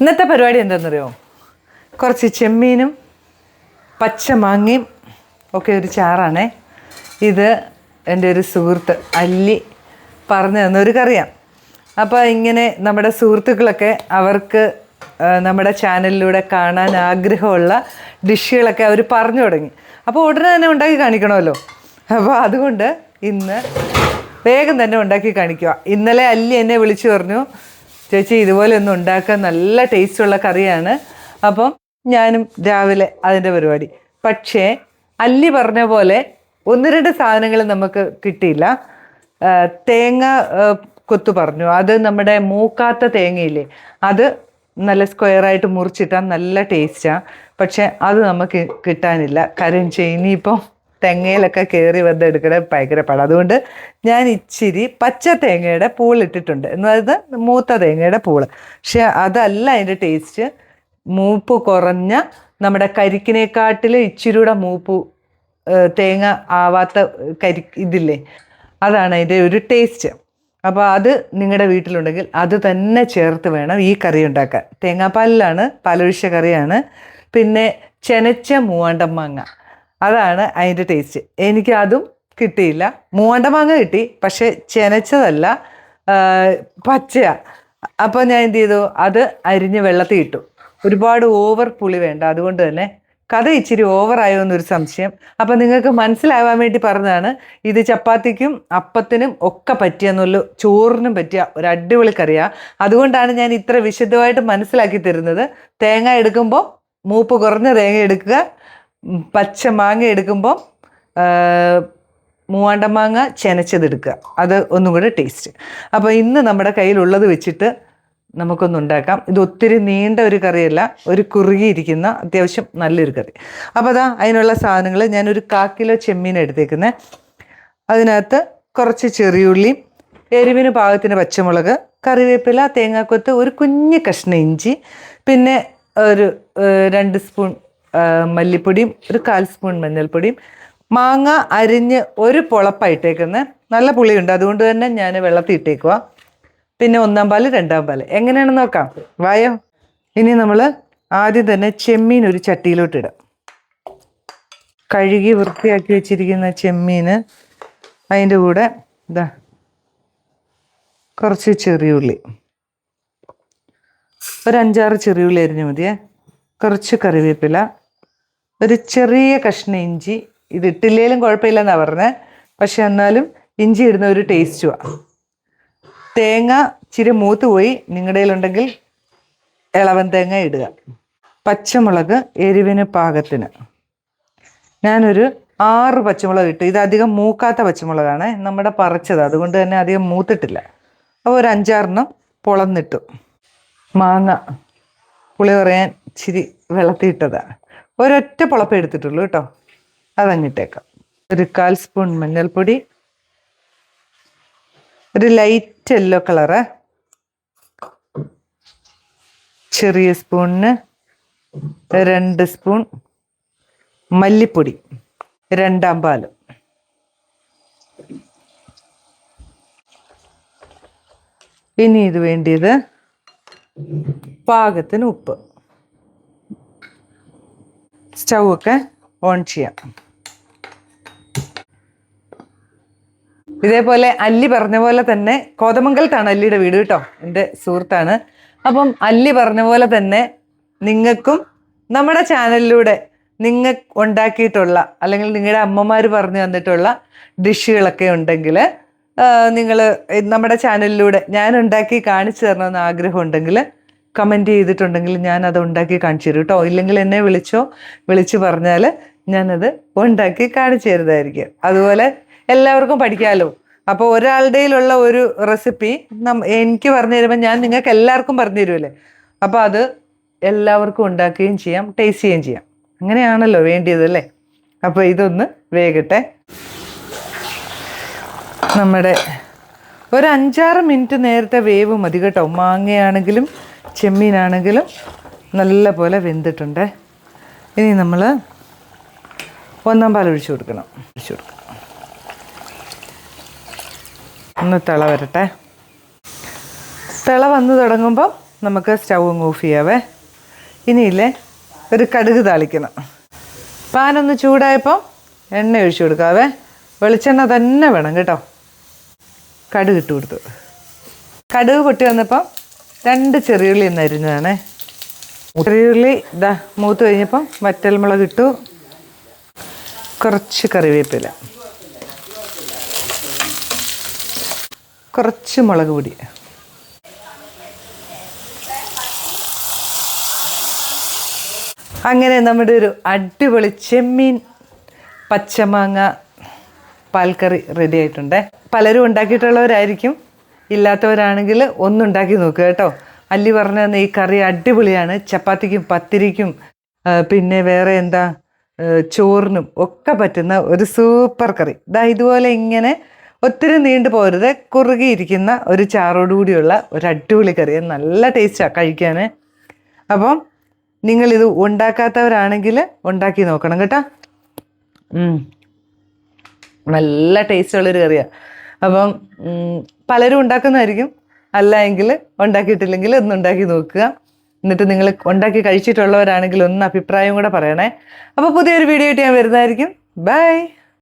ഇന്നത്തെ പരിപാടി എന്താണെന്നറിയോ? കുറച്ച് ചെമ്മീനും പച്ചമാങ്ങയും ഒക്കെ ഒരു ചാറാണേ. ഇത് എൻ്റെ ഒരു സുഹൃത്ത് അല്ലി പറഞ്ഞു തന്നൊരു കറിയാണ്. അപ്പോൾ ഇങ്ങനെ നമ്മുടെ സുഹൃത്തുക്കളൊക്കെ അവർക്ക് നമ്മുടെ ചാനലിലൂടെ കാണാൻ ആഗ്രഹമുള്ള ഡിഷുകളൊക്കെ അവർ പറഞ്ഞു തുടങ്ങി. അപ്പോൾ ഉടനെ തന്നെ ഉണ്ടാക്കി കാണിക്കണമല്ലോ. അപ്പോൾ അതുകൊണ്ട് ഇന്ന് വേഗം തന്നെ ഉണ്ടാക്കി കാണിക്കുക. ഇന്നലെ അല്ലി എന്നെ വിളിച്ചു പറഞ്ഞു, ചേച്ചി ഇതുപോലെ ഒന്നും ഉണ്ടാക്കാൻ നല്ല ടേസ്റ്റുള്ള കറിയാണ്. അപ്പം ഞാനും രാവിലെ അതിൻ്റെ പരിപാടി. പക്ഷേ അല്ലി പറഞ്ഞ പോലെ ഒന്ന് രണ്ട് സാധനങ്ങൾ നമുക്ക് കിട്ടിയില്ല. തേങ്ങ കൊത്തു പറഞ്ഞു. അത് നമ്മുടെ മൂക്കാത്ത തേങ്ങയില്ലേ, അത് നല്ല സ്ക്വയറായിട്ട് മുറിച്ചിട്ടാൽ നല്ല ടേസ്റ്റാണ്. പക്ഷെ അത് നമുക്ക് കിട്ടാനില്ല. കാര്യം ഇനിയിപ്പം തെങ്ങയിലൊക്കെ കയറി വന്നെടുക്കണ ഭയങ്കര പാടാണ്. അതുകൊണ്ട് ഞാൻ ഇച്ചിരി പച്ച തേങ്ങയുടെ പൂളിട്ടിട്ടുണ്ട്, എന്നത് മൂത്ത തേങ്ങയുടെ പൂള്. പക്ഷെ അതല്ല അതിൻ്റെ ടേസ്റ്റ്. മൂപ്പ് കുറഞ്ഞ നമ്മുടെ കരിക്കിനെക്കാട്ടിൽ ഇച്ചിരി കൂടെ മൂപ്പ് തേങ്ങ ആവാത്ത ഇതില്ലേ, അതാണ് അതിൻ്റെ ഒരു ടേസ്റ്റ്. അപ്പോൾ അത് നിങ്ങളുടെ വീട്ടിലുണ്ടെങ്കിൽ അത് തന്നെ ചേർത്ത് വേണം ഈ കറി ഉണ്ടാക്കാൻ. തേങ്ങാപ്പാലിലാണ്, പാലൊഴിച്ച കറിയാണ്. പിന്നെ ചെനച്ച മൂവാണ്ടൻ മാങ്ങ, അതാണ് അതിൻ്റെ ടേസ്റ്റ്. എനിക്ക് അതും കിട്ടിയില്ല. മൂവാണ്ടൻ മാങ്ങ കിട്ടി, പക്ഷേ ചെനച്ചതല്ല, പച്ചയാണ്. അപ്പോൾ ഞാൻ എന്ത് ചെയ്തു, അത് അരിഞ്ഞ് വെള്ളത്തിൽ ഇട്ടു. ഒരുപാട് ഓവർ പുളി വേണ്ട. അതുകൊണ്ട് തന്നെ കഥ ഇച്ചിരി ഓവറായോ എന്നൊരു സംശയം. അപ്പം നിങ്ങൾക്ക് മനസ്സിലാവാൻ വേണ്ടി പറഞ്ഞതാണ്. ഇത് ചപ്പാത്തിക്കും അപ്പത്തിനും ഒക്കെ പറ്റിയെന്നുള്ളൂ, ചോറിനും പറ്റിയ ഒരു അടിപൊളി കറിയാണ്. അതുകൊണ്ടാണ് ഞാൻ ഇത്ര വിശദമായിട്ട് മനസ്സിലാക്കി തരുന്നത്. തേങ്ങ എടുക്കുമ്പോൾ മൂപ്പ് കുറഞ്ഞ തേങ്ങ എടുക്കുക, പച്ച മാങ്ങ എടുക്കുമ്പോൾ മൂവാണ്ടൻ മാങ്ങ ചെനച്ചതെടുക്കുക. അത് ഒന്നും കൂടെ ടേസ്റ്റ്. അപ്പോൾ ഇന്ന് നമ്മുടെ കയ്യിലുള്ളത് വെച്ചിട്ട് നമുക്കൊന്നുണ്ടാക്കാം. ഇത് ഒത്തിരി നീണ്ട ഒരു കറിയല്ല, ഒരു കുറുകിയിരിക്കുന്ന അത്യാവശ്യം നല്ലൊരു കറി. അപ്പോൾ അതാ അതിനുള്ള സാധനങ്ങൾ. ഞാനൊരു 1/4 കിലോ ചെമ്മീൻ എടുത്തേക്കുന്നത്. അതിനകത്ത് കുറച്ച് ചെറിയുള്ളിയും എരിവിന് പാകത്തിന് പച്ചമുളക്, കറിവേപ്പില, തേങ്ങാക്കൊത്ത്, ഒരു കുഞ്ഞ് കഷ്ണം ഇഞ്ചി, പിന്നെ ഒരു 2 സ്പൂൺ മല്ലിപ്പൊടിയും ഒരു 1/4 സ്പൂൺ മഞ്ഞൾപ്പൊടിയും. മാങ്ങ അരിഞ്ഞ് ഒരു പൊളപ്പായിട്ടേക്കുന്നത്. നല്ല പുളിയുണ്ട്, അതുകൊണ്ട് തന്നെ ഞാൻ വെള്ളത്തിൽ ഇട്ടേക്കുക. പിന്നെ 1-ാം പാല് 2-ാം പാല്. എങ്ങനെയാണെന്ന് നോക്കാം, വായോ. ഇനി നമ്മൾ ആദ്യം തന്നെ ചെമ്മീൻ ഒരു ചട്ടിയിലോട്ട് ഇടാം. കഴുകി വൃത്തിയാക്കി വെച്ചിരിക്കുന്ന ചെമ്മീൻ, അതിൻ്റെ കൂടെ ഇതാ കുറച്ച് ചെറിയുള്ളി, ഒരു 5-6 ചെറിയുള്ളി അരിഞ്ഞ് മതിയേ, കുറച്ച് കറിവേപ്പില, ഒരു ചെറിയ കഷ്ണം ഇഞ്ചി. ഇത് ഇട്ടില്ലേലും കുഴപ്പമില്ലെന്നാണ് പറഞ്ഞത്, പക്ഷെ എന്നാലും ഇഞ്ചി ഇടുന്ന ഒരു ടേസ്റ്റുമാണ്. തേങ്ങ ഇച്ചിരി മൂത്ത് പോയി, നിങ്ങളുടെ കയ്യിലുണ്ടെങ്കിൽ ഇളവൻ തേങ്ങ ഇടുക. പച്ചമുളക് എരിവിന് പാകത്തിന്. ഞാനൊരു 6 പച്ചമുളക് ഇട്ടു. ഇത് അധികം മൂക്കാത്ത പച്ചമുളകാണ്, നമ്മുടെ പറിച്ചത്, അതുകൊണ്ട് തന്നെ അധികം മൂത്തിട്ടില്ല. അപ്പോൾ ഒരു 5-6 പൊളന്നിട്ടു. മാങ്ങ പുളി പറയാൻ ഇച്ചിരി വെള്ളത്തിയിട്ടതാണ്. ഒരൊറ്റ പൊളപ്പം എടുത്തിട്ടുള്ളൂ കേട്ടോ, അതങ്ങിട്ടേക്കാം. ഒരു 1/4 സ്പൂൺ മഞ്ഞൾപ്പൊടി, ഒരു ലൈറ്റ് യെല്ലോ കളറ്, ചെറിയ സ്പൂണിന് 2 സ്പൂൺ മല്ലിപ്പൊടി, 2-ാം പാല്. ഇനി ഇത് വേണ്ടിയത് പാകത്തിന് ഉപ്പ്. സ്റ്റൗ ഒക്കെ ഓൺ ചെയ്യാം. ഇതേപോലെ അല്ലി പറഞ്ഞ പോലെ തന്നെ, കോതമംഗലത്താണ് അല്ലിയുടെ വീട് കേട്ടോ, എൻ്റെ സുഹൃത്താണ്. അപ്പം അല്ലി പറഞ്ഞ പോലെ തന്നെ നിങ്ങൾക്കും നമ്മുടെ ചാനലിലൂടെ നിങ്ങൾ ഉണ്ടാക്കിയിട്ടുള്ള അല്ലെങ്കിൽ നിങ്ങളുടെ അമ്മമാർ പറഞ്ഞു തന്നിട്ടുള്ള ഡിഷുകളൊക്കെ ഉണ്ടെങ്കിൽ നിങ്ങൾ നമ്മുടെ ചാനലിലൂടെ ഞാൻ ഉണ്ടാക്കി കാണിച്ചു തരണമെന്ന് ആഗ്രഹം ഉണ്ടെങ്കിൽ കമൻറ്റ് ചെയ്തിട്ടുണ്ടെങ്കിൽ ഞാനത് ഉണ്ടാക്കി കാണിച്ചു തരും കേട്ടോ. ഇല്ലെങ്കിൽ എന്നെ വിളിച്ച് പറഞ്ഞാൽ ഞാനത് ഉണ്ടാക്കി കാണിച്ചു തരുന്നതായിരിക്കും. അതുപോലെ എല്ലാവർക്കും പഠിക്കാമല്ലോ. അപ്പോൾ ഒരാളുടെയിലുള്ള ഒരു റെസിപ്പി എനിക്ക് പറഞ്ഞു തരുമ്പോൾ ഞാൻ നിങ്ങൾക്ക് എല്ലാവർക്കും പറഞ്ഞു തരുമല്ലേ. അപ്പോൾ അത് എല്ലാവർക്കും ഉണ്ടാക്കുകയും ചെയ്യാം, ടേസ്റ്റ് ചെയ്യുകയും ചെയ്യാം. അങ്ങനെയാണല്ലോ വേണ്ടിയതല്ലേ. അപ്പോൾ ഇതൊന്ന് വേകട്ടെ. നമ്മുടെ ഒരു 5-6 മിനിറ്റ് നേരത്തെ വേവ് മതി കേട്ടോ. മാങ്ങയാണെങ്കിലും ചെമ്മീനാണെങ്കിലും നല്ല പോലെ വെന്തിട്ടുണ്ട്. ഇനി നമ്മൾ 1-ാം പാൽ ഒഴിച്ചു കൊടുക്കണം. ഒന്ന് തിള വരട്ടെ. തിള വന്ന് തുടങ്ങുമ്പോൾ നമുക്ക് സ്റ്റൗ അങ്ങ് ഓഫ് ചെയ്യാവേ. ഇനിയില്ലേ ഒരു കടുക് താളിക്കണം. പാനൊന്ന് ചൂടായപ്പോൾ എണ്ണ ഒഴിച്ചു കൊടുക്കാവേ. വെളിച്ചെണ്ണ തന്നെ വേണം കേട്ടോ. കടുക് ഇട്ട് കൊടുത്തു. കടുക് പൊട്ടി വന്നപ്പോൾ 2 ചെറിയുള്ളി ഒന്ന് അരിഞ്ഞതാണേ. ചെറിയുള്ളി ഇതാ മൂത്ത് കഴിഞ്ഞപ്പം വറ്റൽമുളക് ഇട്ടു. കുറച്ച് കറിവേപ്പില, കുറച്ച് മുളക് പൊടി, അങ്ങനെ നമ്മുടെ ഒരു അടിപൊളി ചെമ്മീൻ പച്ചമാങ്ങ പാൽക്കറി റെഡി ആയിട്ടുണ്ട്. പലരും ഉണ്ടാക്കിയിട്ടുള്ളവരായിരിക്കും, ഇല്ലാത്തവരാണെങ്കിൽ ഒന്നുണ്ടാക്കി നോക്കുക കേട്ടോ. അല്ലി പറഞ്ഞു തന്ന ഈ കറി അടിപൊളിയാണ്. ചപ്പാത്തിക്കും പത്തിരിക്കും പിന്നെ വേറെ എന്താ ചോറിനും ഒക്കെ പറ്റുന്ന ഒരു സൂപ്പർ കറി. ഇതുപോലെ ഇങ്ങനെ ഒത്തിരി നീണ്ടു പോരുത്, കുറുകിയിരിക്കുന്ന ഒരു ചാറോടുകൂടിയുള്ള ഒരു അടിപൊളി കറി. നല്ല ടേസ്റ്റാണ് കഴിക്കാൻ. അപ്പം നിങ്ങളിത് ഉണ്ടാക്കാത്തവരാണെങ്കിൽ ഉണ്ടാക്കി നോക്കണം കേട്ടോ. നല്ല ടേസ്റ്റുള്ളൊരു കറിയാണ്. അപ്പം പലരും ഉണ്ടാക്കുന്നതായിരിക്കും, അല്ല എങ്കിൽ ഉണ്ടാക്കിയിട്ടില്ലെങ്കിൽ ഒന്ന് ഉണ്ടാക്കി നോക്കുക. എന്നിട്ട് നിങ്ങൾ ഉണ്ടാക്കി കഴിച്ചിട്ടുള്ളവരാണെങ്കിൽ ഒന്ന് അഭിപ്രായം കൂടെ പറയണേ. അപ്പോൾ പുതിയൊരു വീഡിയോ ആയിട്ട് ഞാൻ വരുന്നതായിരിക്കും. ബൈ.